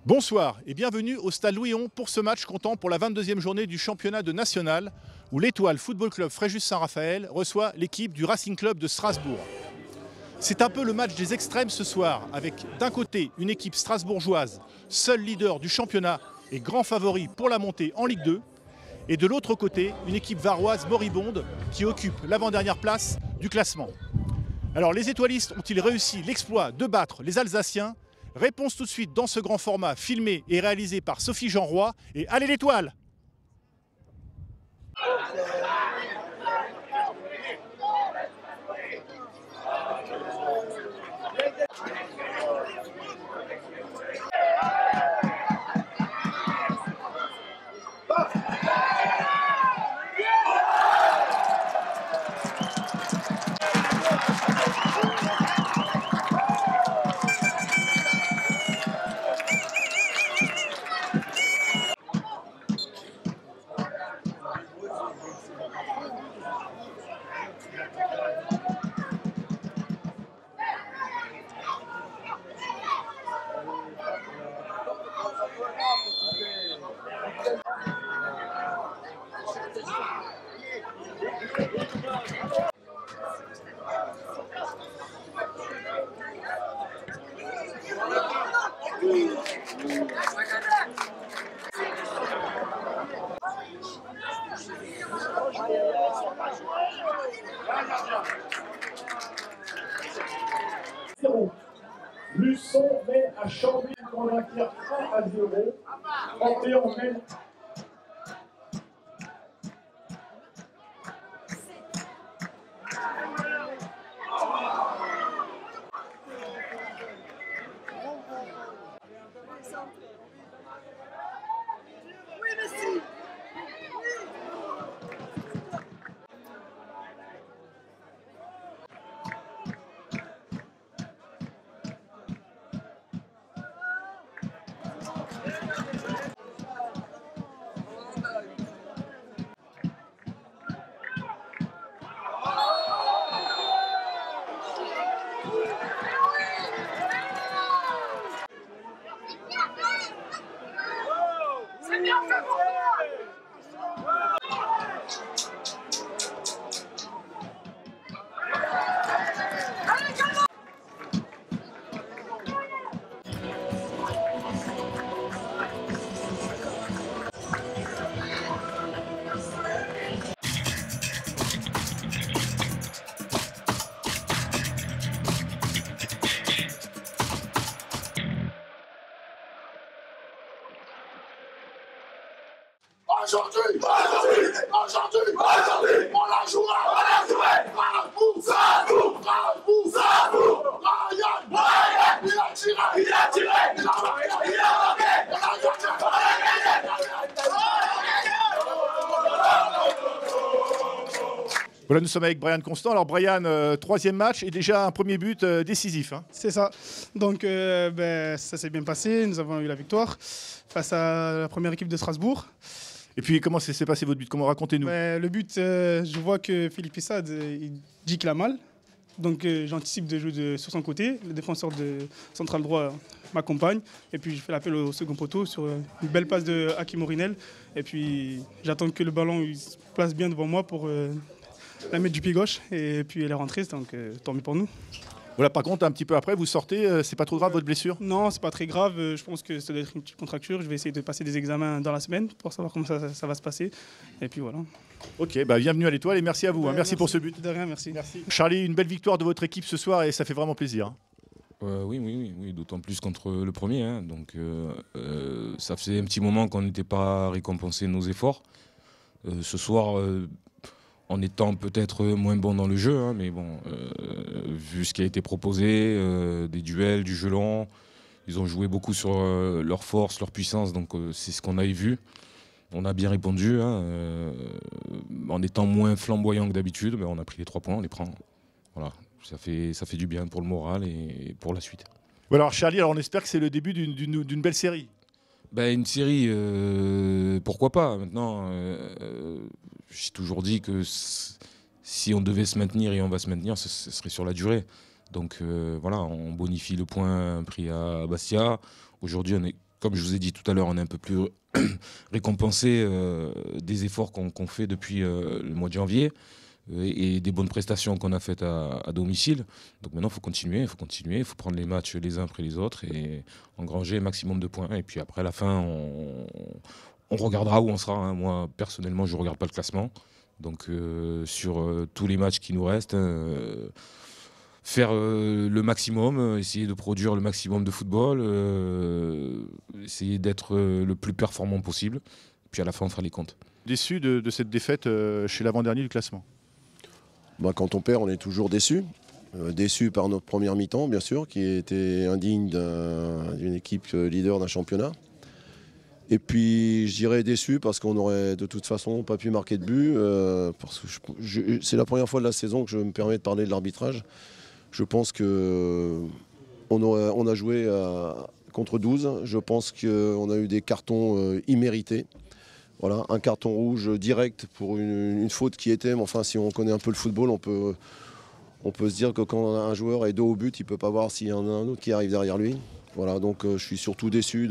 Bonsoir et bienvenue au Stade Louis-Hon pour ce match comptant pour la 22e journée du championnat de national où l'Étoile Football Club Fréjus-Saint-Raphaël reçoit l'équipe du Racing Club de Strasbourg. C'est un peu le match des extrêmes ce soir avec d'un côté une équipe strasbourgeoise, seul leader du championnat et grand favori pour la montée en Ligue 2 et de l'autre côté une équipe varoise moribonde qui occupe l'avant-dernière place du classement. Alors les étoilistes ont-ils réussi l'exploit de battre les Alsaciens? Réponse tout de suite dans ce grand format filmé et réalisé par Sophie Jeanroy et allez l'Étoile! Luçon mène à Chambly pour l'acquérir 1-0. Orléans mène. Oui, Messi! C'est bien fait pour Aujourd'hui, on la jouera, Strasbourg, Ryan, il a tiré, il a marqué, Voilà, nous sommes avec Brian Constant. Alors Brian, troisième match et déjà un premier but décisif. Hein. C'est ça. Donc ça s'est bien passé. Nous avons eu la victoire face à la première équipe de Strasbourg. Et puis comment s'est passé votre but? Comment racontez-nous? Le but, je vois que Philippe Issad, il dit qu'il a mal. Donc j'anticipe de jouer sur son côté. Le défenseur de central droit m'accompagne. Et puis je fais l'appel au second poteau sur une belle passe de Hakim Ourinel. Et puis j'attends que le ballon il se place bien devant moi pour la mettre du pied gauche. Et puis elle est rentrée, donc tant mieux pour nous. Voilà, par contre, un petit peu après, vous sortez, c'est pas trop grave votre blessure? Non, c'est pas très grave. Je pense que ça doit être une petite contracture. Je vais essayer de passer des examens dans la semaine pour savoir comment ça va se passer. Et puis voilà. Ok, bienvenue à l'Étoile et merci à vous. Merci pour ce but. De rien, merci. Charlie, une belle victoire de votre équipe ce soir et ça fait vraiment plaisir. Oui, d'autant plus contre le premier. Hein. Donc, ça faisait un petit moment qu'on n'était pas récompensé nos efforts. Ce soir, en étant peut-être moins bon dans le jeu, hein, mais bon, vu ce qui a été proposé, des duels, du jeu long, ils ont joué beaucoup sur leur force, leur puissance, donc c'est ce qu'on a vu. On a bien répondu, hein, en étant moins flamboyant que d'habitude, mais on a pris les 3 points, on les prend. Voilà, ça fait du bien pour le moral et pour la suite. Voilà, alors Charlie, on espère que c'est le début d'une belle série. Une série, pourquoi pas. Maintenant, j'ai toujours dit que si on devait se maintenir et on va se maintenir, ce serait sur la durée. Donc voilà, on bonifie le point pris à Bastia. Aujourd'hui, on est comme je vous ai dit tout à l'heure, on est un peu plus récompensé des efforts qu'on fait depuis le mois de janvier et des bonnes prestations qu'on a faites à domicile. Donc maintenant, il faut continuer, il faut prendre les matchs les uns après les autres et engranger un maximum de points. Et puis après, à la fin, on regardera où on sera. Hein. Moi, personnellement, je ne regarde pas le classement. Donc sur tous les matchs qui nous restent, faire le maximum, essayer de produire le maximum de football, essayer d'être le plus performant possible. Puis à la fin, on fera les comptes. Déçu de cette défaite chez l'avant-dernier du classement? Bah, quand on perd, on est toujours déçu. Déçu par notre première mi-temps, bien sûr, qui était indigne d'une équipe leader d'un championnat. Et puis, je dirais déçu parce qu'on n'aurait de toute façon pas pu marquer de but. Parce que c'est la première fois de la saison que je me permets de parler de l'arbitrage. Je pense qu'on a joué contre 12. Je pense qu'on a eu des cartons immérités. Voilà, un carton rouge direct pour une faute qui était, mais enfin si on connaît un peu le football, on peut se dire que quand un joueur est dos au but, il ne peut pas voir s'il y en a un autre qui arrive derrière lui. Voilà, donc je suis surtout déçu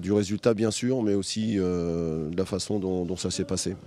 du résultat bien sûr, mais aussi de la façon dont ça s'est passé.